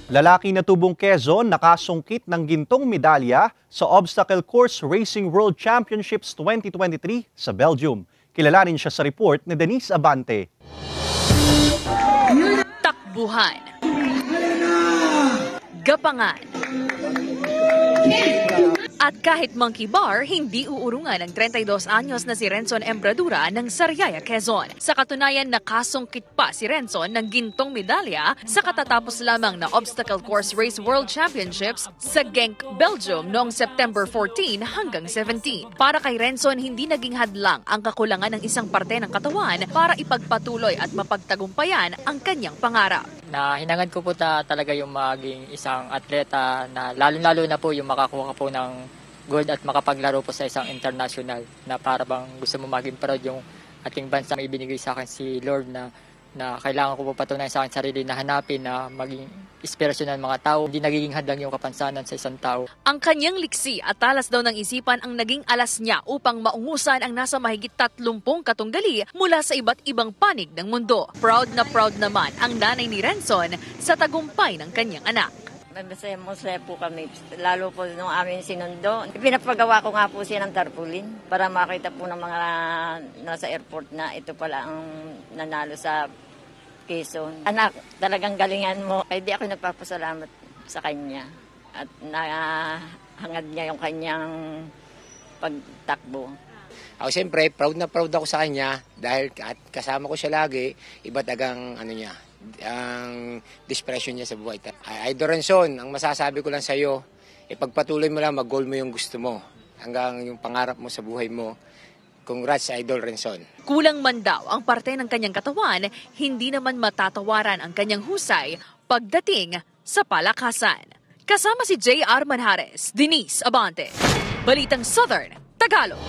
Lalaki na tubong Quezon nakasungkit ng gintong medalya sa Obstacle Course Racing World Championships 2023 sa Belgium. Kilalanin siya sa report ni Denise Abante. Takbuhan, gapangan, at kahit monkey bar, hindi uurungan ng 32 anyos na si Renson Embradura ng Sariaya, Quezon. Sa katunayan, nakasungkit pa si Renson ng gintong medalya sa katatapos lamang na Obstacle Course Race World Championships sa Genk, Belgium noong September 14 hanggang 17. Para kay Renson, hindi naging hadlang ang kakulangan ng isang parte ng katawan para ipagpatuloy at mapagtagumpayan ang kanyang pangarap. Na hinangad ko po talaga yung maging isang atleta na lalo-lalo na po yung makakuha po ng gold at makapaglaro po sa isang international na para bang gusto mo maging proud yung ating bansa. May ibinigay sa akin si Lord na kailangan ko po patunayan sa akin sarili na hanapin na maging inspirasyon ng mga tao. Hindi nagiging hadlang yung kapansanan sa isang tao. Ang kanyang liksi at talas daw ng isipan ang naging alas niya upang maungusan ang nasa mahigit 30 katunggali mula sa iba't ibang panig ng mundo. Proud naman ang nanay ni Renson sa tagumpay ng kanyang anak. Masaya po kami, lalo po nung amin sinundo. Pinapagawa ko nga po siya ng tarpaulin para makita po ng mga nasa airport na ito pala ang nanalo sa Quezon. Anak, talagang galingan mo. Ay di ako nagpapasalamat sa kanya at nahangad niya yung kanyang pagtakbo. Ako siyempre, proud na proud ako sa kanya dahil at kasama ko siya lagi, iba't agang ang dispression niya sa buhay. Idol Renson, ang masasabi ko lang sa iyo, ipagpatuloy mo lang, mag-goal mo yung gusto mo hanggang yung pangarap mo sa buhay mo. Congrats, Idol Renson. Kulang man daw ang parte ng kanyang katawan, hindi naman matatawaran ang kanyang husay pagdating sa palakasan. Kasama si J.R. Manjares, Denise Abante, Balitang Southern, Tagalog.